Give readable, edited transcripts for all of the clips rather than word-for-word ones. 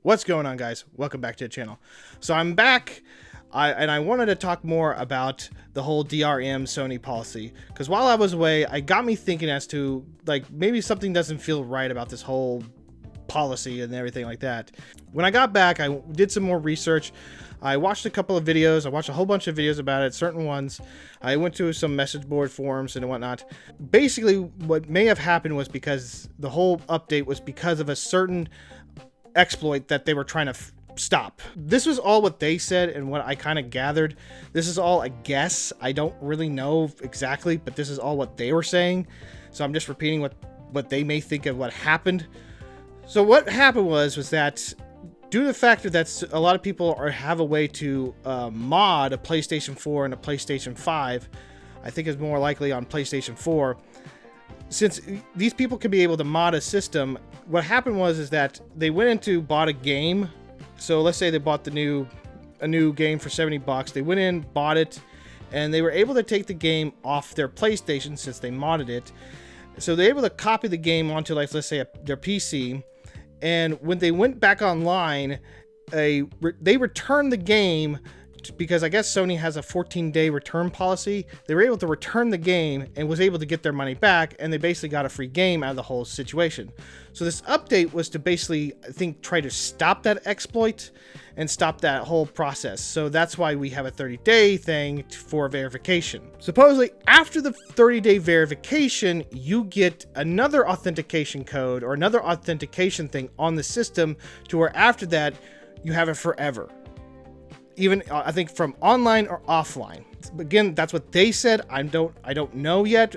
What's going on, guys? Welcome back to the channel. So I'm back, and I wanted to talk more about the whole DRM Sony policy, because while I was away, it got me thinking as to, like, maybe something doesn't feel right about this whole policy and everything like that. When I got back, I did some more research. I watched a couple of videos. I watched a whole bunch of videos about it, certain ones. I went to some message board forums and whatnot. Basically, what may have happened was because the whole update was because of a certain exploit that they were trying to stop. This was all what they said and what I kind of gathered. This is all a guess. I don't really know exactly, but this is all what they were saying. So I'm just repeating what they may think of what happened. So what happened was that due to the fact that a lot of people have a way to mod a PlayStation 4 and a PlayStation 5, I think it's more likely on PlayStation 4. Since these people can be able to mod a system, what happened was that they went into bought a game. So let's say they bought a new game for $70. They went in, bought it, and they were able to take the game off their PlayStation since they modded it. So they're able to copy the game onto, like, let's say their PC. And when they went back online, they returned the game because I guess Sony has a 14-day return policy. They were able to return the game and was able to get their money back, and they basically got a free game out of the whole situation. So this update was to basically, I think, try to stop that exploit and stop that whole process. So that's why we have a 30-day thing for verification. Supposedly, after the 30-day verification, you get another authentication code or another authentication thing on the system to where after that, you have it forever. Even I think from online or offline. Again, that's what they said. I don't know yet,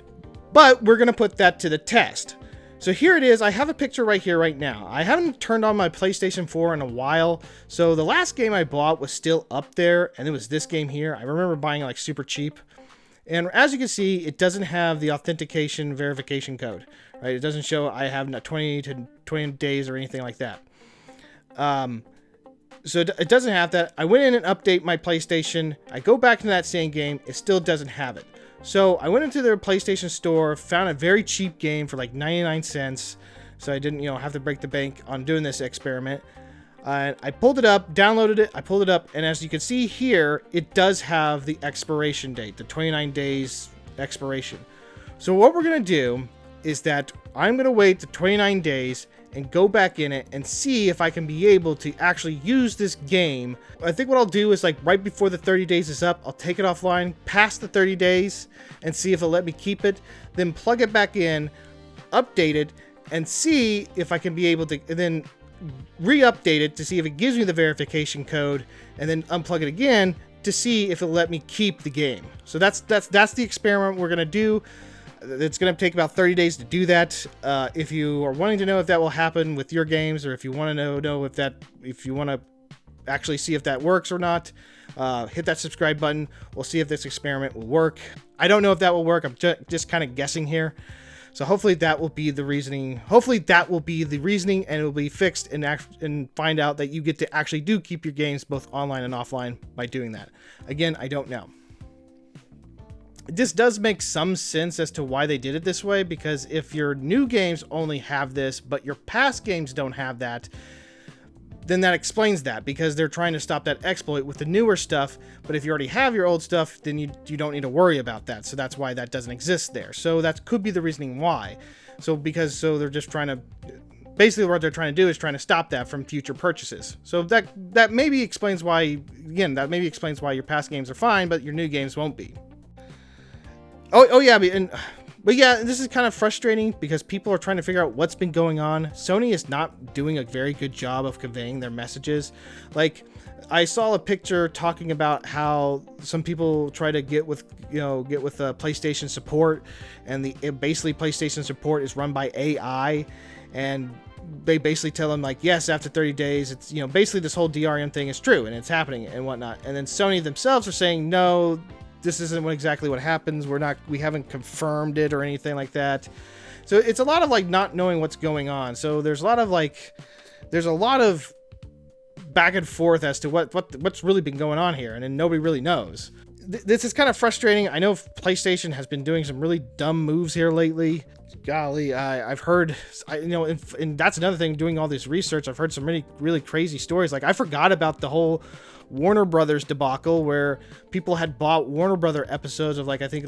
but we're gonna put that to the test. So here it is. I have a picture right here, right now. I haven't turned on my PlayStation 4 in a while. So the last game I bought was still up there, and it was this game here. I remember buying it like super cheap. And as you can see, it doesn't have the authentication verification code, right? It doesn't show I have 20 days or anything like that. So it doesn't have that. I went in and update my PlayStation. I go back into that same game. It still doesn't have it. So I went into their PlayStation store, found a very cheap game for like 99 cents. So I didn't, have to break the bank on doing this experiment. I pulled it up, downloaded it. I pulled it up. And as you can see here, it does have the expiration date, the 29 days expiration. So what we're going to do is that I'm going to wait the 29 days and go back in it and see if I can be able to actually use this game. I think what I'll do is, like, right before the 30 days is up, I'll take it offline past the 30 days and see if it'll let me keep it, then plug it back in, update it, and see if I can be able to, and then re-update it to see if it gives me the verification code, and then unplug it again to see if it'll let me keep the game. So that's the experiment we're gonna do. It's going to take about 30 days to do that. If you are wanting to know if that will happen with your games, or if you want to know if you want to actually see if that works or not, hit that subscribe button. We'll see if this experiment will work. I don't know if that will work. I'm just kind of guessing here. So hopefully that will be the reasoning. Hopefully that will be the reasoning, and it will be fixed and find out that you get to actually do keep your games both online and offline by doing that. Again, I don't know. This does make some sense as to why they did it this way, because if your new games only have this, but your past games don't have that, then that explains that, because they're trying to stop that exploit with the newer stuff. But if you already have your old stuff, then you don't need to worry about that. So that's why that doesn't exist there. So that could be the reasoning why. So they're just trying to, basically what they're trying to do is trying to stop that from future purchases. So that maybe explains why, again, that maybe explains why your past games are fine, but your new games won't be. Oh yeah, but yeah, this is kind of frustrating because people are trying to figure out what's been going on. Sony is not doing a very good job of conveying their messages. Like, I saw a picture talking about how some people try to get with PlayStation support, and basically PlayStation support is run by AI, and they basically tell them, like, yes, after 30 days, it's, basically this whole DRM thing is true and it's happening and whatnot. And then Sony themselves are saying, no, this isn't exactly what happens. We haven't confirmed it or anything like that. So it's a lot of, like, not knowing what's going on. So there's a lot of back and forth as to what's really been going on here, and then nobody really knows. This is kind of frustrating. I know PlayStation has been doing some really dumb moves here lately. golly, I've heard, and that's another thing, doing all this research, I've heard some really, really crazy stories. Like, I forgot about the whole Warner Brothers debacle where people had bought Warner Brother episodes of, I think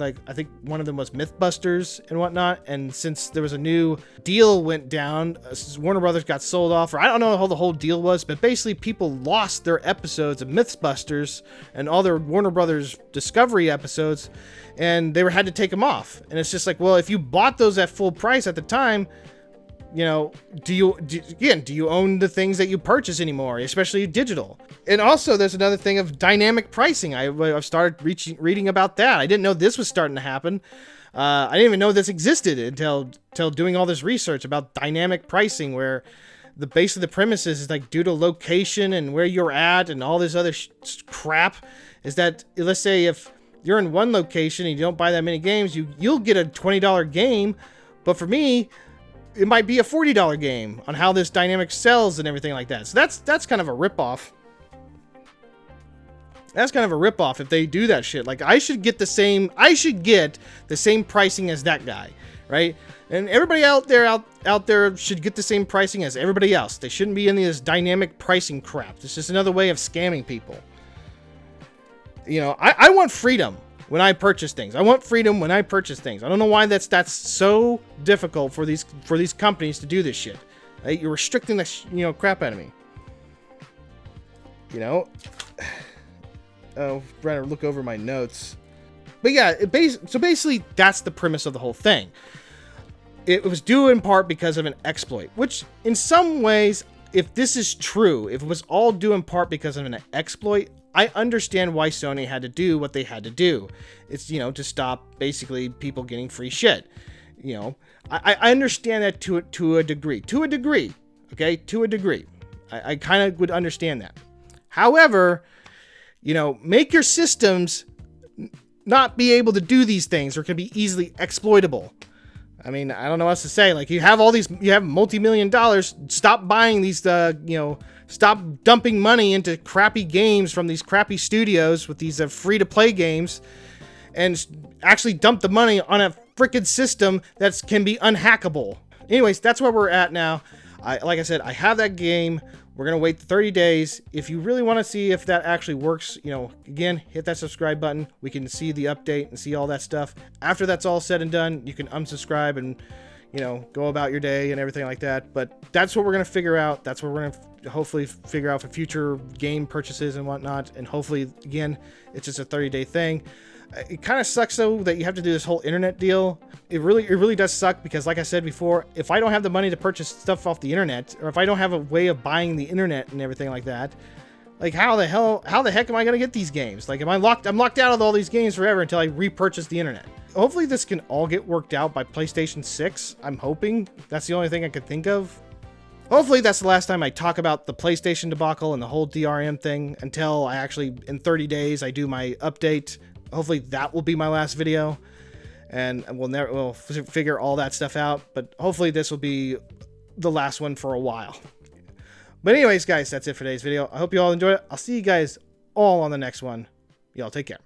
one of them was Mythbusters and whatnot. And since there was a new deal went down, Warner Brothers got sold off, or I don't know how the whole deal was, but basically people lost their episodes of Mythbusters and all their Warner Brothers Discovery episodes, and they had to take them off. And it's just like, well, if you bought those at full price at the time, do you own the things that you purchase anymore, especially digital? And also, there's another thing of dynamic pricing. I've started reading about that. I didn't know this was starting to happen. I didn't even know this existed until doing all this research about dynamic pricing, where the base of the premise is like, due to location and where you're at and all this other crap, is that, let's say if you're in one location and you don't buy that many games, you'll get a $20 game, but for me, it might be a $40 game on how this dynamic sells and everything like that. So that's kind of a ripoff. That's kind of a ripoff if they do that shit. Like, I should get the same pricing as that guy, right? And everybody out there should get the same pricing as everybody else. They shouldn't be in this dynamic pricing crap. It's just another way of scamming people. I want freedom when I purchase things. I want freedom when I purchase things. I don't know why that's so difficult for these companies to do this shit. Right? You're restricting the crap out of me. Oh, Brenner, look over my notes. But yeah, so basically that's the premise of the whole thing. It was due in part because of an exploit, which in some ways, if this is true, if it was all due in part because of an exploit, I understand why Sony had to do what they had to do. It's, to stop basically people getting free shit. I understand that to a degree. Okay? To a degree. I kind of would understand that. However, make your systems not be able to do these things, or can be easily exploitable. I mean, I don't know what else to say. Like, you have multi-million dollars. Stop buying these, stop dumping money into crappy games from these crappy studios with these free-to-play games, and actually dump the money on a freaking system that can be unhackable. Anyways, that's where we're at now. Like I said, I have that game. We're going to wait 30 days. If you really want to see if that actually works, again, hit that subscribe button. We can see the update and see all that stuff. After that's all said and done, you can unsubscribe and, go about your day and everything like that. But that's what we're going to figure out. That's what we're going to hopefully figure out for future game purchases and whatnot. And hopefully, again, it's just a 30-day thing. It kind of sucks, though, that you have to do this whole internet deal. It really does suck, because like I said before, if I don't have the money to purchase stuff off the internet, or if I don't have a way of buying the internet and everything like that, like, how the heck am I going to get these games? Like, I'm locked out of all these games forever until I repurchase the internet. Hopefully this can all get worked out by PlayStation 6. I'm hoping. That's the only thing I could think of. Hopefully that's the last time I talk about the PlayStation debacle and the whole DRM thing, until I actually, in 30 days, I do my update. Hopefully that will be my last video, and we'll figure all that stuff out. But hopefully this will be the last one for a while. But anyways, guys, that's it for today's video. I hope you all enjoyed it. I'll see you guys all on the next one. Y'all take care.